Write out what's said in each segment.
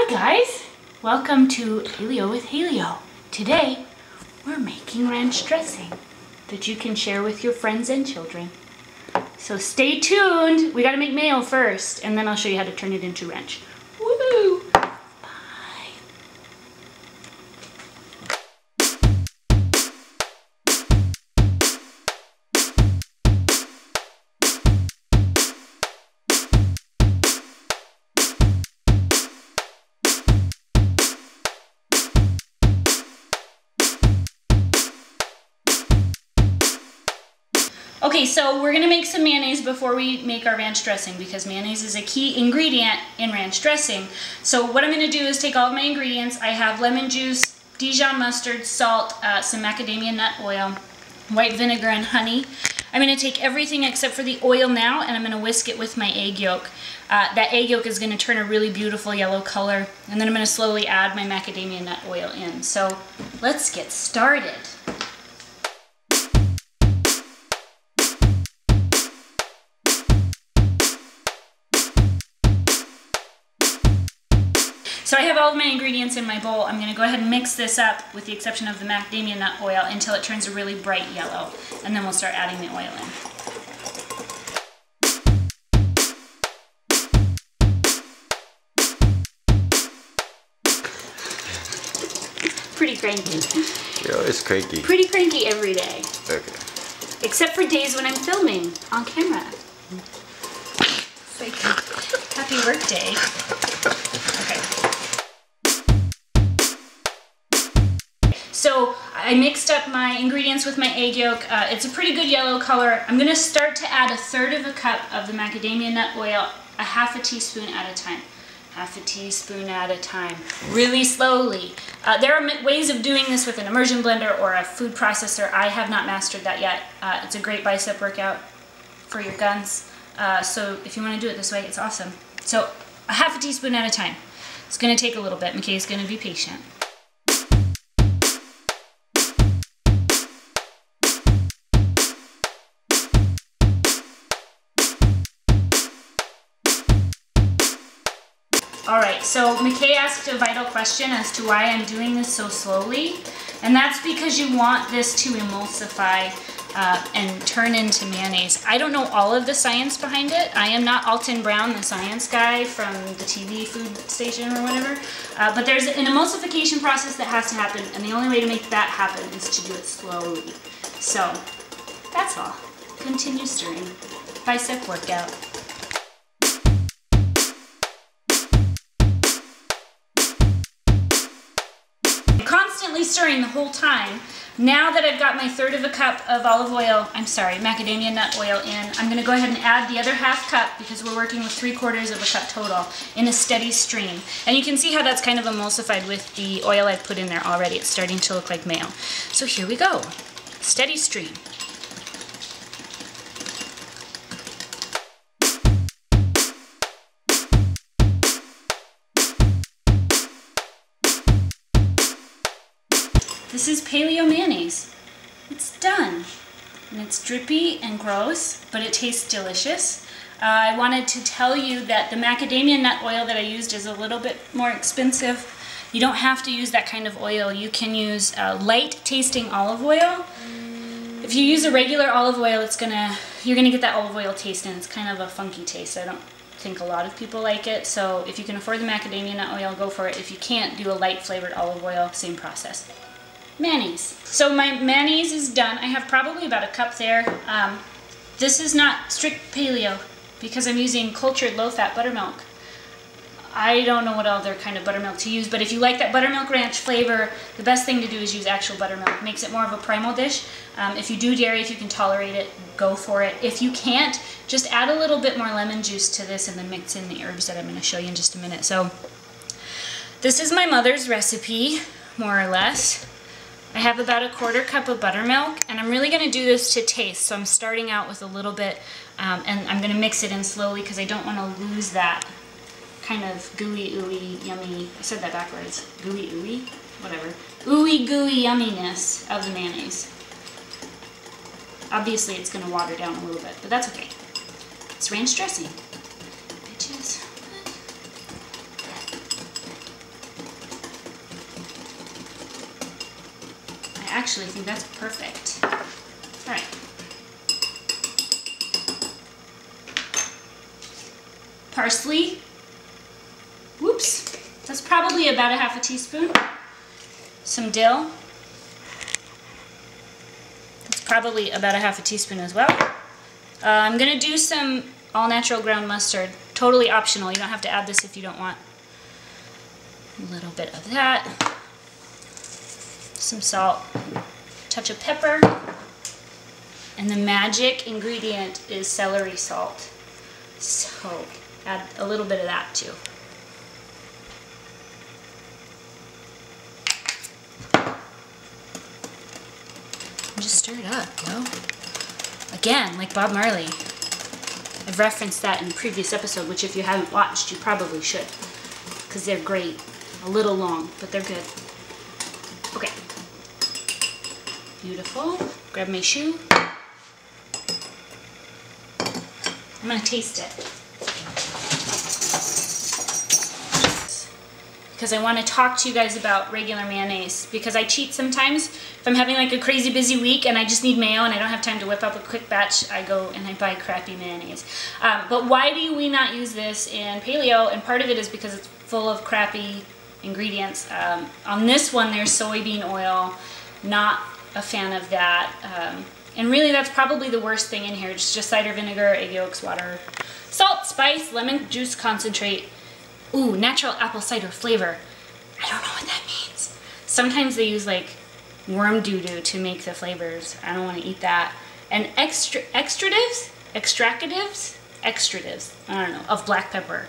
Hello guys, welcome to Paleo with Haleo. Today we're making ranch dressing that you can share with your friends and children. So stay tuned. We gotta make mayo first and then I'll show you how to turn it into ranch. Woo! Okay, so we're gonna make some mayonnaise before we make our ranch dressing because mayonnaise is a key ingredient in ranch dressing. So what I'm gonna do is take all of my ingredients. I have lemon juice, Dijon mustard, salt, some macadamia nut oil, white vinegar, and honey. I'm gonna take everything except for the oil now and I'm gonna whisk it with my egg yolk. That egg yolk is gonna turn a really beautiful yellow color, and then I'm gonna slowly add my macadamia nut oil in. So let's get started. So I have all of my ingredients in my bowl. I'm going to go ahead and mix this up with the exception of the macadamia nut oil until it turns a really bright yellow, and then we'll start adding the oil in. Pretty cranky. You're always cranky. Pretty cranky every day. Okay. Except for days when I'm filming on camera. It's like happy work day. Okay. So I mixed up my ingredients with my egg yolk. It's a pretty good yellow color. I'm going to start to add 1/3 of a cup of the macadamia nut oil, a 1/2 teaspoon at a time. 1/2 teaspoon at a time, really slowly. There are ways of doing this with an immersion blender or a food processor. I have not mastered that yet. It's a great bicep workout for your guns. So if you want to do it this way, it's awesome. So a 1/2 teaspoon at a time. It's going to take a little bit. McKay's going to be patient. Alright, so McKay asked a vital question as to why I'm doing this so slowly, and that's because you want this to emulsify and turn into mayonnaise. I don't know all of the science behind it. I am not Alton Brown, the science guy from the TV food station or whatever, but there's an emulsification process that has to happen, and the only way to make that happen is to do it slowly. So, that's all. Continue stirring. Bicep workout. Constantly stirring the whole time. Now that I've got my 1/3 of a cup of macadamia nut oil in, I'm going to go ahead and add the other 1/2 cup because we're working with 3/4 of a cup total in a steady stream. And you can see how that's kind of emulsified with the oil I've put in there already. It's starting to look like mayo. So here we go. Steady stream. This is paleo mayonnaise. It's done. And it's drippy and gross, but it tastes delicious. I wanted to tell you that the macadamia nut oil that I used is a little bit more expensive. You don't have to use that kind of oil. You can use light tasting olive oil. If you use a regular olive oil, you're gonna get that olive oil taste, and it's kind of a funky taste. I don't think a lot of people like it. So if you can afford the macadamia nut oil, go for it. If you can't, do a light flavored olive oil, same process. Mayonnaise. So my mayonnaise is done. I have probably about a cup there. This is not strict paleo because I'm using cultured low-fat buttermilk. I don't know what other kind of buttermilk to use, but if you like that buttermilk ranch flavor, the best thing to do is use actual buttermilk. It makes it more of a primal dish. If you do dairy, if you can tolerate it, go for it. If you can't, just add a little bit more lemon juice to this and then mix in the herbs that I'm going to show you in just a minute. So this is my mother's recipe, more or less. I have about a 1/4 cup of buttermilk, and I'm really going to do this to taste. So I'm starting out with a little bit, and I'm going to mix it in slowly because I don't want to lose that kind of gooey, ooey, yummy, I said that backwards, gooey, ooey, whatever, ooey, gooey yumminess of the mayonnaise. Obviously it's going to water down a little bit, but that's okay. It's ranch dressing, bitches. actually think that's perfect. All right. Parsley. Whoops. That's probably about a half a teaspoon. Some dill. That's probably about a half a teaspoon as well. I'm gonna do some all-natural ground mustard. Totally optional. You don't have to add this if you don't want. A little bit of that. Some salt. Touch of pepper. And the magic ingredient is celery salt. So add a little bit of that too. And just stir it up, yo. Again, like Bob Marley. I've referenced that in a previous episode, which if you haven't watched, you probably should. Because they're great. A little long, but they're good. Okay. Beautiful. Grab my shoe. I'm going to taste it. Because I want to talk to you guys about regular mayonnaise. Because I cheat sometimes. If I'm having like a crazy busy week and I just need mayo and I don't have time to whip up a quick batch, I go and I buy crappy mayonnaise. But why do we not use this in paleo? And part of it is because it's full of crappy ingredients. On this one there's soybean oil. Not a fan of that. And really that's probably the worst thing in here. It's just cider vinegar, egg yolks, water, salt, spice, lemon juice concentrate. Ooh, natural apple cider flavor. I don't know what that means. Sometimes they use like worm doo-doo to make the flavors. I don't want to eat that. And extractives, I don't know, of black pepper.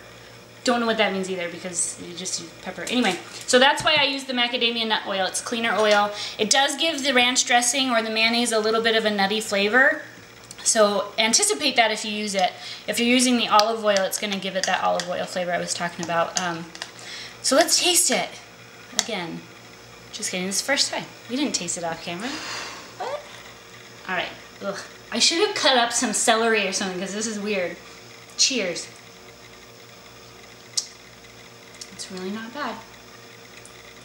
Don't know what that means either because you just use pepper. Anyway, so that's why I use the macadamia nut oil. It's cleaner oil. It does give the ranch dressing or the mayonnaise a little bit of a nutty flavor. So anticipate that if you use it. If you're using the olive oil, it's going to give it that olive oil flavor I was talking about. So let's taste it. Again, just kidding, this is the first time. We didn't taste it off camera. What? All right. Ugh. I should have cut up some celery or something because this is weird. Cheers. It's really not bad.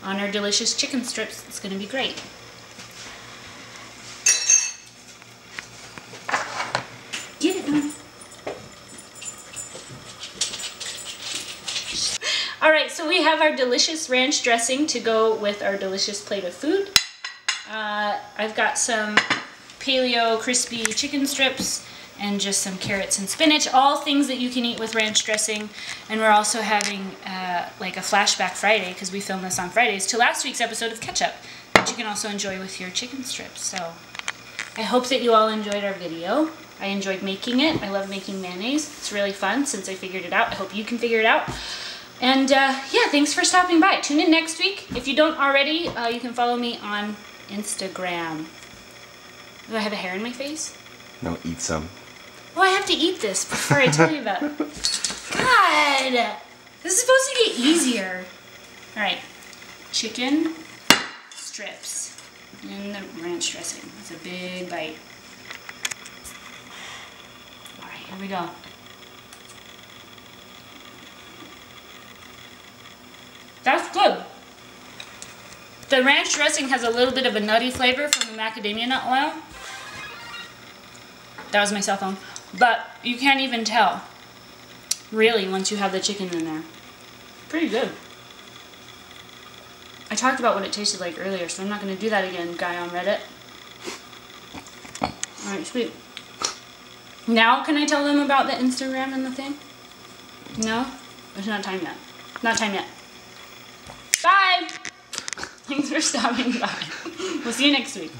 On our delicious chicken strips, it's going to be great. Get it done. Alright, so we have our delicious ranch dressing to go with our delicious plate of food. I've got some paleo crispy chicken strips and just some carrots and spinach, all things that you can eat with ranch dressing. And we're also having like a flashback Friday, because we filmed this on Fridays, to last week's episode of ketchup, that you can also enjoy with your chicken strips. So I hope that you all enjoyed our video. I enjoyed making it. I love making mayonnaise. It's really fun since I figured it out. I hope you can figure it out. And yeah, thanks for stopping by. Tune in next week. If you don't already, you can follow me on Instagram. Do I have a hair in my face? No, eat some. Oh, I have to eat this before I tell you about it. God! This is supposed to get easier. Alright. Chicken strips in the ranch dressing. That's a big bite. Alright, here we go. That's good. The ranch dressing has a little bit of a nutty flavor from the macadamia nut oil. That was my cell phone. But you can't even tell, really, once you have the chicken in there. Pretty good. I talked about what it tasted like earlier, so I'm not going to do that again, guy on Reddit. Alright, sweet. Now can I tell them about the Instagram and the thing? No? It's not time yet. Not time yet. Bye! Thanks for stopping by. We'll see you next week.